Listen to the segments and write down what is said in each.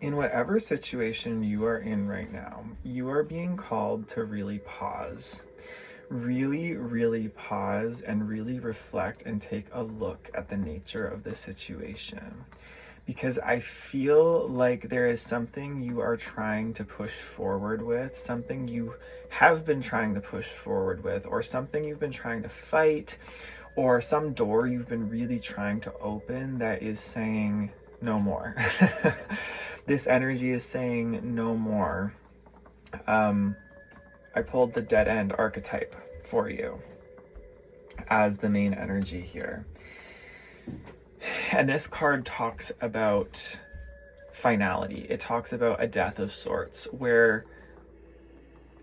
In whatever situation you are in right now, you are being called to really pause. Really, really pause and really reflect and take a look at the nature of the situation. Because I feel like there is something you are trying to push forward with, something you have been trying to push forward with, or something you've been trying to fight, or some door you've been really trying to open that is saying no more. This energy is saying no more. I pulled the dead end archetype for you as the main energy here. And this card talks about finality. It talks about a death of sorts, where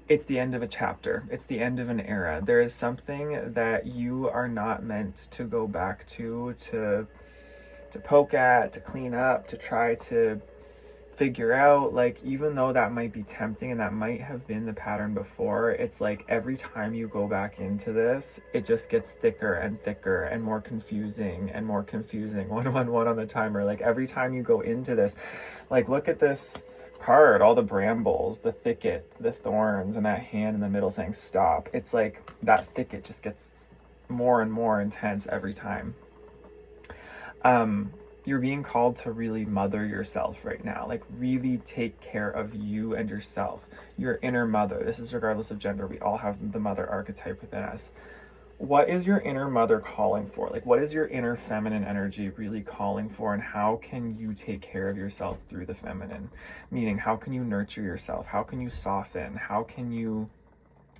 it's the end of a chapter. It's the end of an era. There is something that you are not meant to go back to poke at, to clean up, to try to figure out. Like, even though that might be tempting and that might have been the pattern before, it's like every time you go back into this, it just gets thicker and thicker and more confusing and more confusing. 111 on the timer. Like, every time you go into this, like, look at this card, all the brambles, the thicket, the thorns, and that hand in the middle saying stop. It's like that thicket just gets more and more intense every time. You're being called to really mother yourself right now. Like, really take care of you and yourself, your inner mother. This is regardless of gender. We all have the mother archetype within us. What is your inner mother calling for? Like, what is your inner feminine energy really calling for? And how can you take care of yourself through the feminine? Meaning, how can you nurture yourself? How can you soften? How can you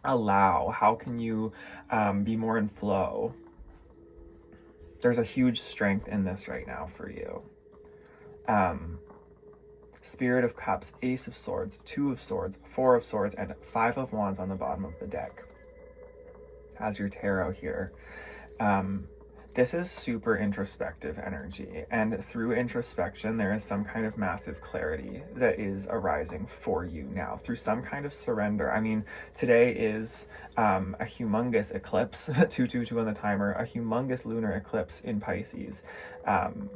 allow? How can you be more in flow? There's a huge strength in this right now for you. Spirit of Cups, Ace of Swords, Two of Swords, Four of Swords, and Five of Wands on the bottom of the deck as your tarot here. This is super introspective energy, and through introspection there is some kind of massive clarity that is arising for you now through some kind of surrender. I mean, today is a humongous eclipse, 222 on the timer, a humongous lunar eclipse in Pisces.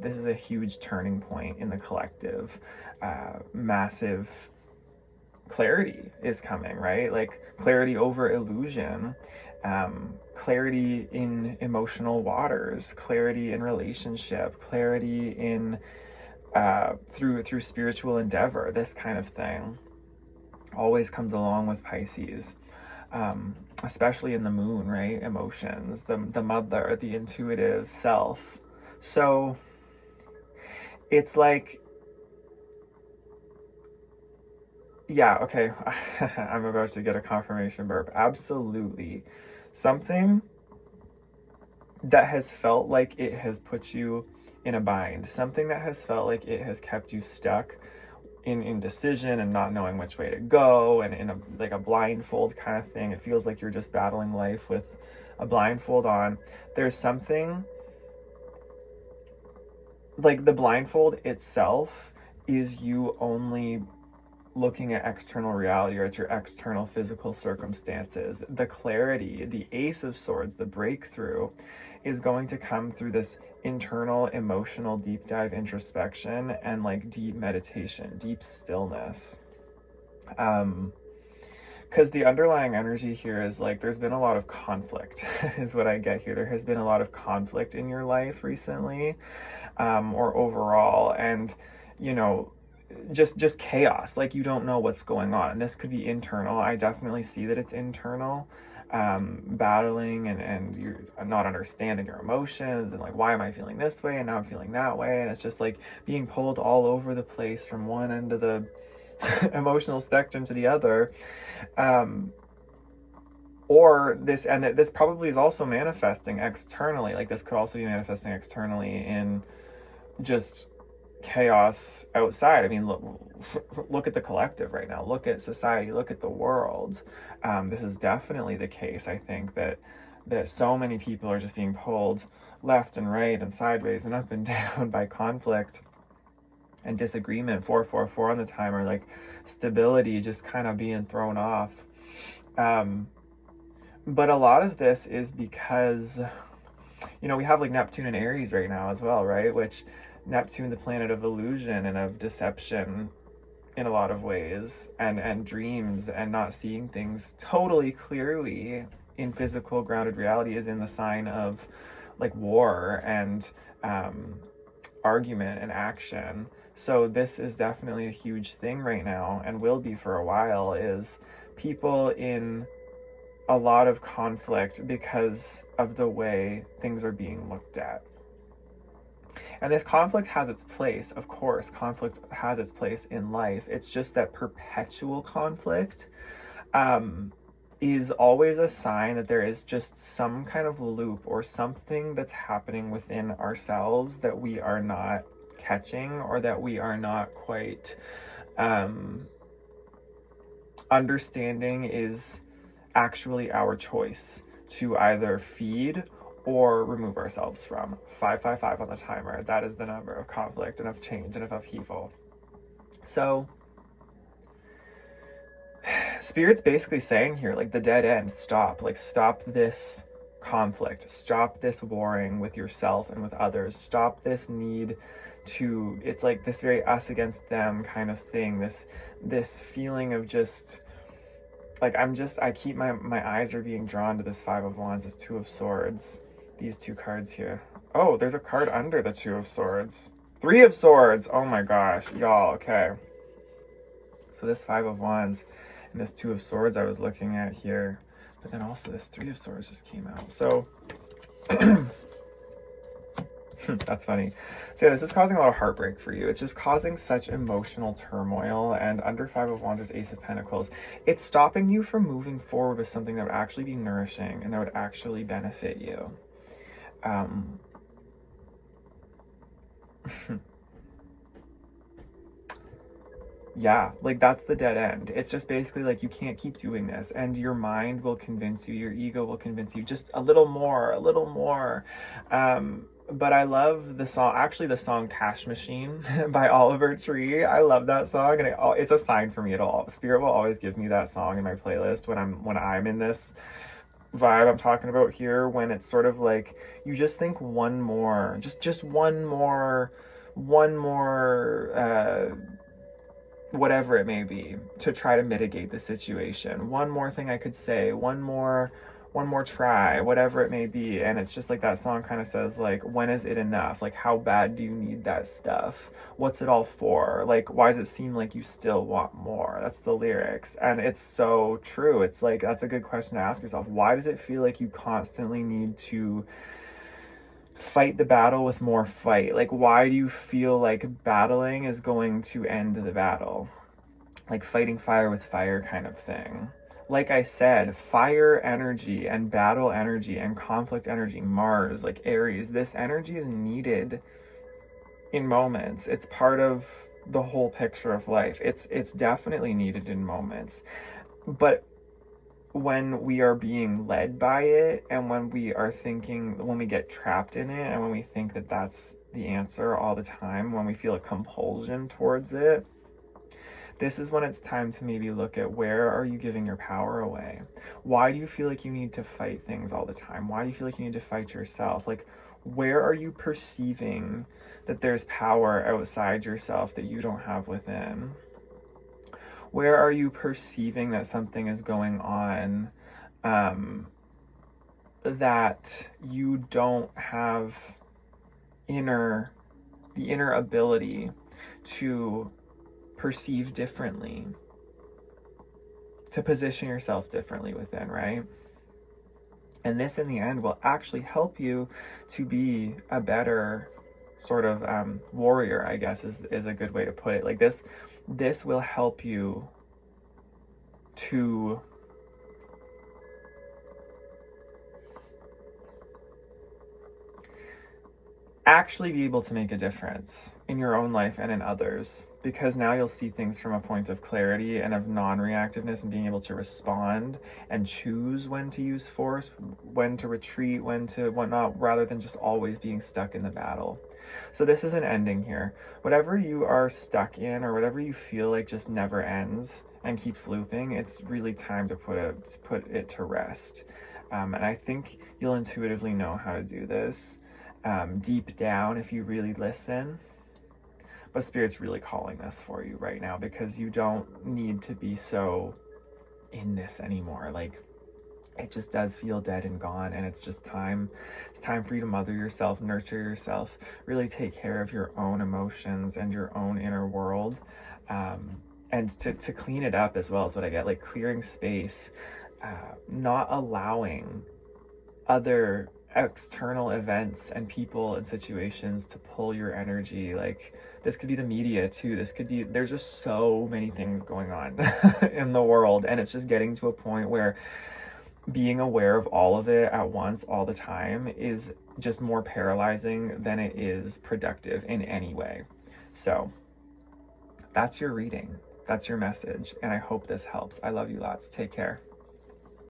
This is a huge turning point in the collective. Massive clarity is coming, right? Like, clarity over illusion. Clarity in emotional waters, clarity in relationship, clarity in through spiritual endeavor. This kind of thing always comes along with Pisces, especially in the moon, right? Emotions, the mother, the intuitive self. So it's like, yeah, okay. I'm about to get a confirmation burp. Absolutely. Something that has felt like it has put you in a bind. Something that has felt like it has kept you stuck in indecision and not knowing which way to go, and in a blindfold kind of thing. It feels like you're just battling life with a blindfold on. There's something like the blindfold itself is you only looking at external reality or at your external physical circumstances. The clarity, the Ace of Swords, the breakthrough is going to come through this internal emotional deep dive introspection and like deep meditation, deep stillness. Because the underlying energy here is like there's been a lot of conflict is what I get here. There has been a lot of conflict in your life recently, or overall, and you know, just chaos. Like, you don't know what's going on, and this could be internal. I definitely see that it's internal, battling and you're not understanding your emotions, and like, why am I feeling this way and now I'm feeling that way, and it's just like being pulled all over the place from one end of the emotional spectrum to the other. Or this, and this probably is also manifesting externally. Like, this could also be manifesting externally in just chaos outside. I mean, look at the collective right now. Look at society. Look at the world. This is definitely the case. I think that so many people are just being pulled left and right and sideways and up and down by conflict and disagreement. 444 on the timer, like stability just kind of being thrown off. But a lot of this is because, you know, we have like Neptune and Aries right now as well, right? Which Neptune, the planet of illusion and of deception, in a lot of ways, and dreams, and not seeing things totally clearly in physical grounded reality is in the sign of like war and argument and action. So this is definitely a huge thing right now, and will be for a while, is people in a lot of conflict because of the way things are being looked at. And this conflict has its place, of course. Conflict has its place in life. It's just that perpetual conflict is always a sign that there is just some kind of loop or something that's happening within ourselves that we are not catching, or that we are not quite understanding is actually our choice to either feed or remove ourselves from. 555 on the timer. That is the number of conflict and of change and of upheaval. So Spirit's basically saying here, like, the dead end, stop. Like, stop this conflict. Stop this warring with yourself and with others. Stop this need to, it's like this very us against them kind of thing. This feeling of just, like, I keep my eyes are being drawn to this Five of Wands, this Two of Swords, these two cards here. Oh, there's a card under the Two of Swords. Three of Swords. Oh my gosh, y'all. Okay. So this Five of Wands and this Two of Swords I was looking at here, but then also this Three of Swords just came out. So that's funny. So yeah, this is causing a lot of heartbreak for you. It's just causing such emotional turmoil. And under Five of Wands, there's Ace of Pentacles. It's stopping you from moving forward with something that would actually be nourishing and that would actually benefit you. Yeah, like, that's the dead end. It's just basically like, you can't keep doing this, and your mind will convince you, your ego will convince you, just a little more. But I love the song, actually the song Cash Machine by Oliver Tree. I love that song, and it's a sign for me. Spirit will always give me that song in my playlist when I'm in this vibe I'm talking about here, when it's sort of like, you just think one more, just one more, whatever it may be, to try to mitigate the situation. One more thing I could say, one more try, whatever it may be. And it's just like, that song kind of says, like, when is it enough? Like, how bad do you need that stuff? What's it all for? Like, why does it seem like you still want more? That's the lyrics. And it's so true. It's like, that's a good question to ask yourself. Why does it feel like you constantly need to fight the battle with more fight? Like, why do you feel like battling is going to end the battle? Like, fighting fire with fire kind of thing. Like I said, fire energy and battle energy and conflict energy, Mars, like Aries, this energy is needed in moments. It's part of the whole picture of life. It's definitely needed in moments. But when we are being led by it, and when we get trapped in it, and when we think that that's the answer all the time, when we feel a compulsion towards it, this is when it's time to maybe look at, where are you giving your power away? Why do you feel like you need to fight things all the time? Why do you feel like you need to fight yourself? Like, where are you perceiving that there's power outside yourself that you don't have within? Where are you perceiving that something is going on that you don't have the inner ability to perceive differently, to position yourself differently within, right? And this, in the end, will actually help you to be a better sort of warrior, I guess is a good way to put it. Like, this will help you to actually be able to make a difference in your own life and in others, because now you'll see things from a point of clarity and of non-reactiveness, and being able to respond and choose when to use force, when to retreat, when to whatnot, rather than just always being stuck in the battle. So this is an ending here. Whatever you are stuck in, or whatever you feel like just never ends and keeps looping, it's really time to put it to rest. And I think you'll intuitively know how to do this deep down if you really listen. But Spirit's really calling this for you right now, because you don't need to be so in this anymore. Like, it just does feel dead and gone, and it's just time. It's time for you to mother yourself, nurture yourself, really take care of your own emotions and your own inner world, and to clean it up as well, is what I get. Like, clearing space, not allowing other external events and people and situations to pull your energy. Like, this could be the media too. This could be, there's just so many things going on in the world, and it's just getting to a point where being aware of all of it at once, all the time, is just more paralyzing than it is productive in any way. So that's your reading. That's your message. And I hope this helps. I love you lots. Take care.